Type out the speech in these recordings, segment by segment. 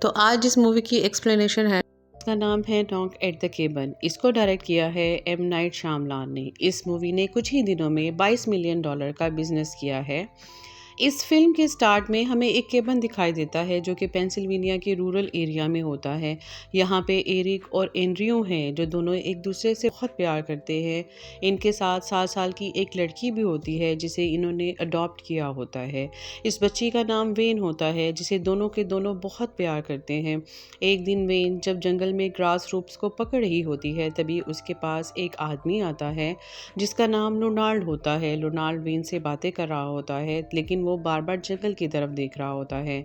तो आज इस मूवी की एक्सप्लेनेशन है। इसका नाम है नॉक एट द केबन। इसको डायरेक्ट किया है एम नाइट श्यामलाल ने। इस मूवी ने कुछ ही दिनों में $22 मिलियन का बिजनेस किया है। इस फिल्म के स्टार्ट में हमें एक केबन दिखाई देता है जो कि पेंसिल्वेनिया के रूरल एरिया में होता है। यहाँ पे एरिक और एंड्रयू हैं जो दोनों एक दूसरे से बहुत प्यार करते हैं। इनके साथ 7 साल की एक लड़की भी होती है जिसे इन्होंने अडॉप्ट किया होता है। इस बच्ची का नाम वेन होता है जिसे दोनों के दोनों बहुत प्यार करते हैं। एक दिन वेन जब जंगल में ग्रास रूट्स को पकड़ रही होती है तभी उसके पास एक आदमी आता है जिसका नाम लोनाल्ड होता है। लोनाल्ड वेन से बातें कर रहा होता है लेकिन वो बार बार जंगल की तरफ देख रहा होता है।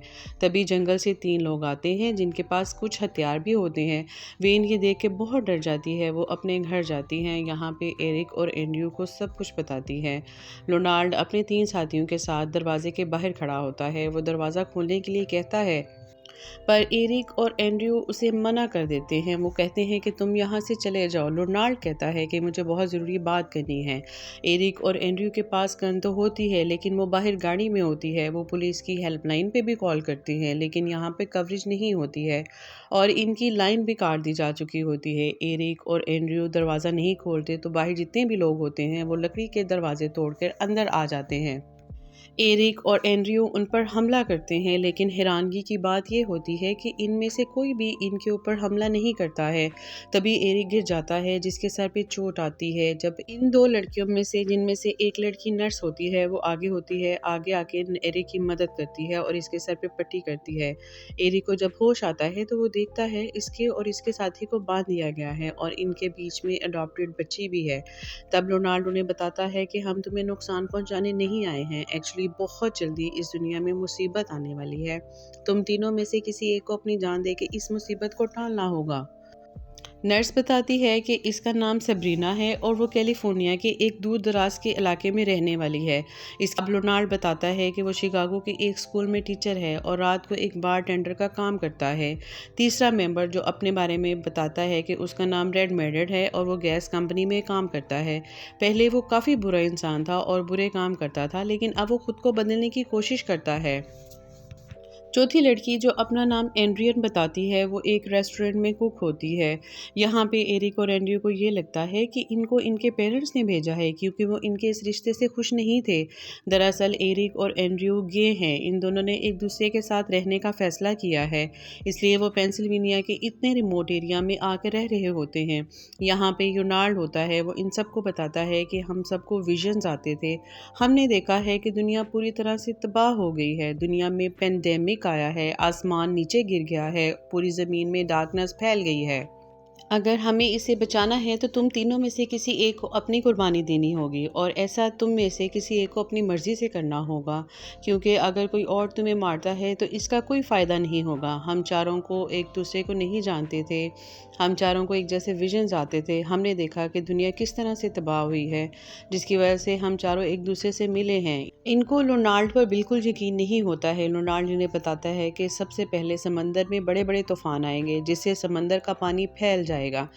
तभी जंगल से 3 लोग आते हैं जिनके पास कुछ हथियार भी होते हैं। वेन ये देख के बहुत डर जाती है। वो अपने घर जाती हैं। यहाँ पे एरिक और एंड्रयू को सब कुछ बताती है। लोनाल्ड अपने 3 साथियों के साथ दरवाजे के बाहर खड़ा होता है। वो दरवाज़ा खोलने के लिए कहता है पर एरिक और एंड्रयू उसे मना कर देते हैं। वो कहते हैं कि तुम यहाँ से चले जाओ। लोनाल्ड कहता है कि मुझे बहुत ज़रूरी बात करनी है। एरिक और एंड्रयू के पास गन तो होती है लेकिन वो बाहर गाड़ी में होती है। वो पुलिस की हेल्पलाइन पे भी कॉल करती हैं लेकिन यहाँ पे कवरेज नहीं होती है और इनकी लाइन भी काट दी जा चुकी होती है। एरिक और एंड्रयू दरवाज़ा नहीं खोलते तो बाहर जितने भी लोग होते हैं वो लकड़ी के दरवाजे तोड़कर अंदर आ जाते हैं। एरिक और एंड्रयू उन पर हमला करते हैं लेकिन हैरानगी की बात यह होती है कि इनमें से कोई भी इनके ऊपर हमला नहीं करता है। तभी एरिक गिर जाता है जिसके सर पे चोट आती है। जब इन 2 लड़कियों में से जिनमें से एक लड़की नर्स होती है वो आगे होती है, आगे आके एरिक की मदद करती है और इसके सर पे पट्टी करती है। एरिक को जब होश आता है तो वो देखता है इसके और इसके साथी को बांध दिया गया है और इनके बीच में अडॉप्टेड बच्ची भी है। तब रोनाल्ड उन्हें बताता है कि हम तुम्हें नुकसान पहुंचाने नहीं आए हैं। एक्चुअली बहुत जल्दी इस दुनिया में मुसीबत आने वाली है। तुम तीनों में से किसी एक को अपनी जान दे के इस मुसीबत को टालना होगा। नर्स बताती है कि इसका नाम सबरीना है और वो कैलिफोर्निया के एक दूर दराज के इलाके में रहने वाली है। इसका लोनाल्ड बताता है कि वो शिकागो के एक स्कूल में टीचर है और रात को एक बार टेंडर का काम करता है। तीसरा मेंबर जो अपने बारे में बताता है कि उसका नाम रेड मेडेड है और वो गैस कंपनी में काम करता है। पहले वो काफ़ी बुरा इंसान था और बुरे काम करता था लेकिन अब वो खुद को बदलने की कोशिश करता है। चौथी लड़की जो अपना नाम एंड्रियन बताती है वो एक रेस्टोरेंट में कुक होती है। यहाँ पे एरिक और एंड्रयू को ये लगता है कि इनको इनके पेरेंट्स ने भेजा है क्योंकि वो इनके इस रिश्ते से खुश नहीं थे। दरअसल एरिक और एंड्रयू गे हैं। इन दोनों ने एक दूसरे के साथ रहने का फैसला किया है इसलिए वो पेंसिल्वेनिया के इतने रिमोट एरिया में आकर रह रहे होते हैं। यहाँ पे योनाल्ड होता है। वो इन सबको बताता है कि हम सबको विजन्स आते थे। हमने देखा है कि दुनिया पूरी तरह से तबाह हो गई है। दुनिया में पेंडेमिक आया है, आसमान नीचे गिर गया है, पूरी ज़मीन में डार्कनेस फैल गई है। अगर हमें इसे बचाना है तो तुम तीनों में से किसी एक को अपनी कुर्बानी देनी होगी और ऐसा तुम में से किसी एक को अपनी मर्ज़ी से करना होगा क्योंकि अगर कोई और तुम्हें मारता है तो इसका कोई फ़ायदा नहीं होगा। हम चारों को एक दूसरे को नहीं जानते थे। हम चारों को एक जैसे विजन्स आते थे। हमने देखा कि दुनिया किस तरह से तबाह हुई है जिसकी वजह से हम चारों एक दूसरे से मिले हैं। इनको लोनाल्ड पर बिल्कुल यकीन नहीं होता है। लोनाल्ड इन्हें बताता है कि सबसे पहले समंदर में बड़े बड़े तूफान आएंगे जिससे समंदर का पानी फैल जाएगा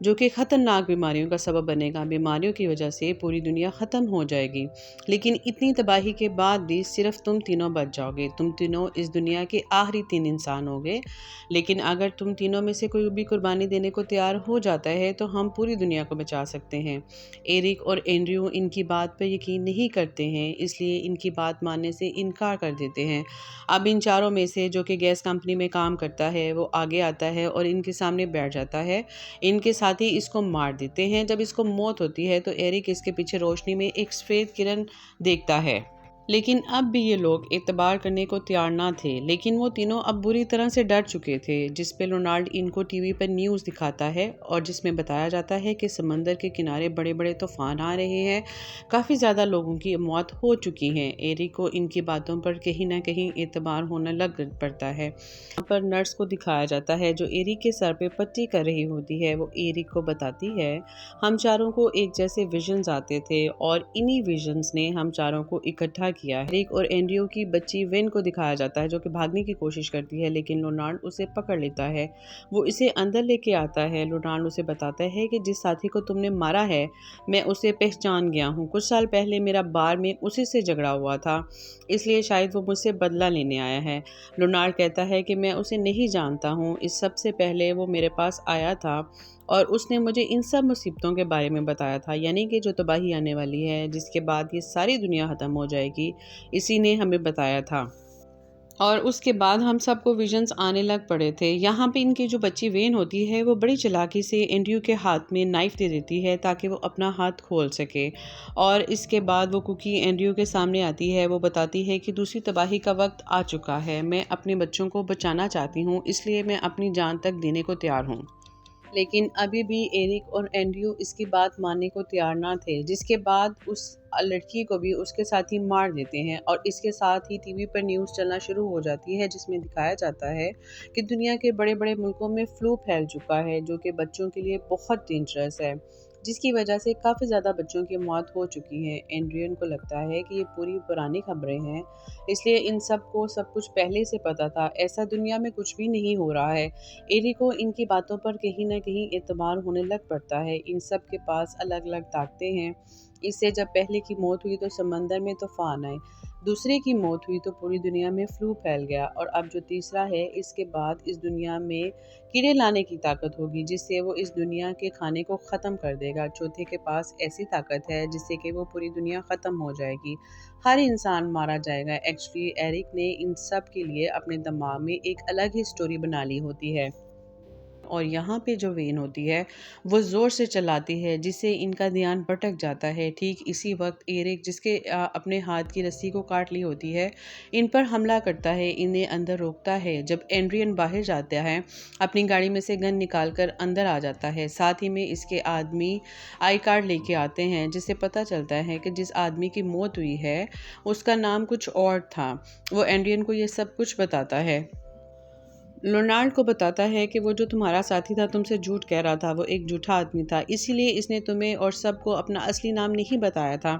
जो कि ख़तरनाक बीमारियों का सबब बनेगा। बीमारियों की वजह से पूरी दुनिया ख़त्म हो जाएगी लेकिन इतनी तबाही के बाद भी सिर्फ तुम तीनों बच जाओगे। तुम तीनों इस दुनिया के आखिरी 3 इंसान होगे लेकिन अगर तुम तीनों में से कोई भी कुर्बानी देने को तैयार हो जाता है तो हम पूरी दुनिया को बचा सकते हैं। एरिक और एंड्रयू इनकी बात पर यकीन नहीं करते हैं इसलिए इनकी बात मानने से इनकार कर देते हैं। अब इन चारों में से जो कि गैस कंपनी में काम करता है वो आगे आता है और इनके सामने बैठ जाता है। इनके साथ ही इसको मार देते हैं। जब इसको मौत होती है तो एरिक इसके पीछे रोशनी में एक सफ़ेद किरण देखता है लेकिन अब भी ये लोग एतबार करने को तैयार ना थे। लेकिन वो तीनों अब बुरी तरह से डर चुके थे जिस पे लोनाल्ड इनको टीवी पर न्यूज़ दिखाता है और जिसमें बताया जाता है कि समंदर के किनारे बड़े बड़े तूफान आ रहे हैं। काफ़ी ज़्यादा लोगों की मौत हो चुकी है। एरिक को इनकी बातों पर कहीं ना कहीं एतबार होने लग पड़ता है। यहाँ पर नर्स को दिखाया जाता है जो एरिक के सर पे पट्टी कर रही होती है। वो एरिक को बताती है हम चारों को एक जैसे विजन्स आते थे और इन्हीं विजन्स ने हम चारों को इकट्ठा क्या किया है। एरिक और एंड्रयू की बच्ची वेन को दिखाया जाता है जो कि भागने की कोशिश करती है, लेकिन लोनार्ड उसे पकड़ लेता है। वो इसे अंदर लेके आता है। लोनार्ड उसे बताता है कि जिस साथी को तुमने मारा है मैं उसे पहचान गया हूँ। कुछ साल पहले मेरा बार में उसी से झगड़ा हुआ था, इसलिए शायद वो मुझसे बदला लेने आया है। लोनार्ड कहता है कि मैं उसे नहीं जानता हूँ, इस सबसे पहले वो मेरे पास आया था और उसने मुझे इन सब मुसीबतों के बारे में बताया था, यानी कि जो तबाही आने वाली है, जिसके बाद ये सारी दुनिया ख़त्म हो जाएगी, इसी ने हमें बताया था। और उसके बाद हम सबको विजन्स आने लग पड़े थे। यहाँ पे इनकी जो बच्ची वेन होती है वो बड़ी चालाकी से एंड्रयू के हाथ में नाइफ़ दे देती है ताकि वो अपना हाथ खोल सके। और इसके बाद वो कुकी एंड्रयू के सामने आती है। वो बताती है कि दूसरी तबाही का वक्त आ चुका है, मैं अपने बच्चों को बचाना चाहती हूँ, इसलिए मैं अपनी जान तक देने को तैयार हूँ। लेकिन अभी भी एरिक और एंड्रयू इसकी बात मानने को तैयार ना थे, जिसके बाद उस लड़की को भी उसके साथ ही मार देते हैं। और इसके साथ ही टीवी पर न्यूज़ चलना शुरू हो जाती है जिसमें दिखाया जाता है कि दुनिया के बड़े बड़े मुल्कों में फ्लू फैल चुका है जो कि बच्चों के लिए बहुत डेंजरस है, जिसकी वजह से काफ़ी ज़्यादा बच्चों की मौत हो चुकी है। एंड्रियन को लगता है कि ये पूरी पुरानी खबरें हैं, इसलिए इन सब को सब कुछ पहले से पता था, ऐसा दुनिया में कुछ भी नहीं हो रहा है। एरी को इनकी बातों पर कहीं न कहीं एतबार होने लग पड़ता है। इन सब के पास अलग-अलग ताकतें हैं। इससे जब पहले की मौत हुई तो समंदर में तूफ़ान आए, दूसरे की मौत हुई तो पूरी दुनिया में फ्लू फैल गया, और अब जो तीसरा है इसके बाद इस दुनिया में कीड़े लाने की ताकत होगी जिससे वो इस दुनिया के खाने को ख़त्म कर देगा। चौथे के पास ऐसी ताकत है जिससे कि वो पूरी दुनिया ख़त्म हो जाएगी, हर इंसान मारा जाएगा। एक्चुअली एरिक ने इन सब के लिए अपने दिमाग में एक अलग ही स्टोरी बना ली होती है, और यहाँ पे जो वेन होती है वो ज़ोर से चलाती है जिससे इनका ध्यान भटक जाता है। ठीक इसी वक्त एरिक, जिसके अपने हाथ की रस्सी को काट ली होती है, इन पर हमला करता है, इन्हें अंदर रोकता है। जब एंड्रियन बाहर जाता है अपनी गाड़ी में से गन निकाल कर अंदर आ जाता है। साथ ही में इसके आदमी आई कार्ड लेके आते हैं जिससे पता चलता है कि जिस आदमी की मौत हुई है उसका नाम कुछ और था। वो एंड्रियन को ये सब कुछ बताता है। लोनार्ड को बताता है कि वो जो तुम्हारा साथी था तुमसे झूठ कह रहा था, वो एक झूठा आदमी था, इसीलिए इसने तुम्हें और सबको अपना असली नाम नहीं बताया था।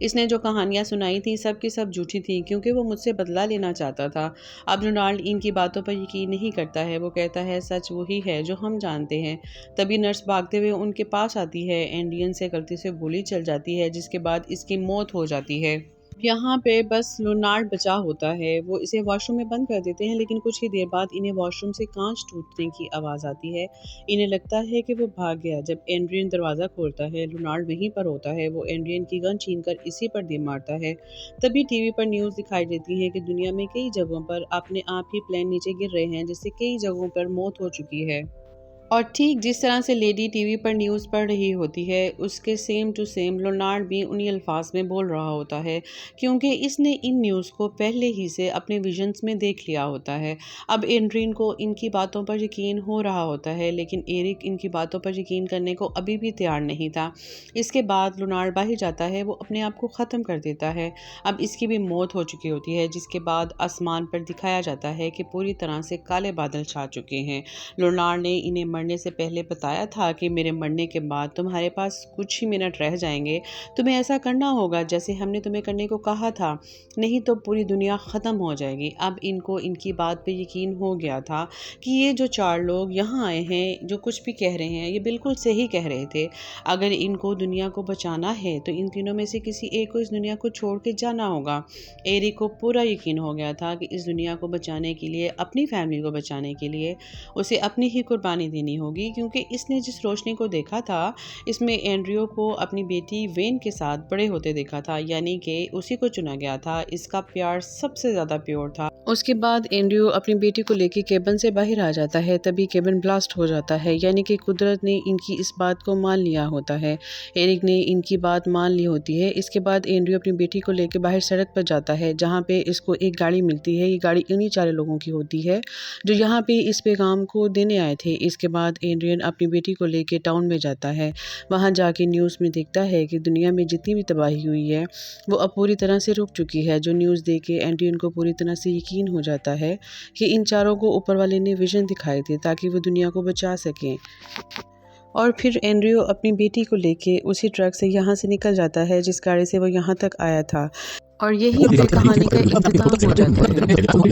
इसने जो कहानियाँ सुनाई थी सब की सब झूठी थी क्योंकि वो मुझसे बदला लेना चाहता था। अब लोनार्ड इनकी बातों पर यकीन नहीं करता है। वो कहता है सच वही है जो हम जानते हैं। तभी नर्स भागते हुए उनके पास आती है। एंडियन से गलती से गोली चल जाती है जिसके बाद इसकी मौत हो जाती है। यहाँ पे बस लोनार्ड बचा होता है। वो इसे वॉशरूम में बंद कर देते हैं, लेकिन कुछ ही देर बाद इन्हें वॉशरूम से कांच टूटने की आवाज़ आती है। इन्हें लगता है कि वो भाग गया। जब एंड्रियन दरवाज़ा खोलता है लोनार्ड वहीं पर होता है। वो एंड्रियन की गन छीनकर इसी पर दे मारता है। तभी टीवी पर न्यूज़ दिखाई देती है कि दुनिया में कई जगहों पर अपने आप ही प्लेन नीचे गिर रहे हैं, जिससे कई जगहों पर मौत हो चुकी है। और ठीक जिस तरह से लेडी टीवी पर न्यूज़ पढ़ रही होती है, उसके सेम टू सेम लोनार्ड भी उन्हीं अल्फाज में बोल रहा होता है, क्योंकि इसने इन न्यूज़ को पहले ही से अपने विजन्स में देख लिया होता है। अब एंड्रियन को इनकी बातों पर यकीन हो रहा होता है, लेकिन एरिक इनकी बातों पर यकीन करने को अभी भी तैयार नहीं था। इसके बाद लोनार्ड बाहर जाता है, वो अपने आप को ख़त्म कर देता है। अब इसकी भी मौत हो चुकी होती है, जिसके बाद आसमान पर दिखाया जाता है कि पूरी तरह से काले बादल छा चुके हैं। लोनार्ड ने इन्हें मरने से पहले बताया था कि मेरे मरने के बाद तुम्हारे पास कुछ ही मिनट रह जाएंगे, तुम्हें ऐसा करना होगा जैसे हमने तुम्हें करने को कहा था, नहीं तो पूरी दुनिया ख़त्म हो जाएगी। अब इनको इनकी बात पे यकीन हो गया था कि ये जो चार लोग यहाँ आए हैं जो कुछ भी कह रहे हैं ये बिल्कुल सही कह रहे थे। अगर इनको दुनिया को बचाना है तो इन तीनों में से किसी एक को इस दुनिया को छोड़ के जाना होगा। एरिक को पूरा यकीन हो गया था कि इस दुनिया को बचाने के लिए, अपनी फैमिली को बचाने के लिए उसे अपनी ही कुर्बानी देनी होगी, क्योंकि इसने जिस रोशनी को देखा था इसमें एंड्रियो को अपनी बेटी वेन के साथ बड़े होते देखा था, यानी कि उसी को चुना गया था। इसका प्यार सबसे ज़्यादा प्योर था। उसके बाद एंड्रियो अपनी बेटी को लेकर केबिन से बाहर आ जाता है, तभी केबिन ब्लास्ट हो जाता है, यानी कि कुदरत ने इनकी इस बात को मान लिया होता है। एरिक ने इनकी बात मान ली होती है। इसके बाद एंड्रियो अपनी बेटी को लेकर बाहर सड़क पर जाता है, जहाँ पे इसको एक गाड़ी मिलती है। ये गाड़ी इन्हीं चार लोगों की होती है जो यहाँ पे इस पैगाम को देने आए थे। इसके बाद एंड्रियन अपनी बेटी को लेके टाउन में जाता है। वहाँ जाके न्यूज़ में देखता है कि दुनिया में जितनी भी तबाही हुई है वो अब पूरी तरह से रुक चुकी है। जो न्यूज़ देख के एंड्रियन को पूरी तरह से यकीन हो जाता है कि इन चारों को ऊपर वाले ने विजन दिखाए थे ताकि वो दुनिया को बचा सकें। और फिर एंड्रयू अपनी बेटी को लेके उसी ट्रक से यहाँ से निकल जाता है जिस गाड़ी से वो यहाँ तक आया था, और यही फिर कहानी का इख्तिताम हो जाता है।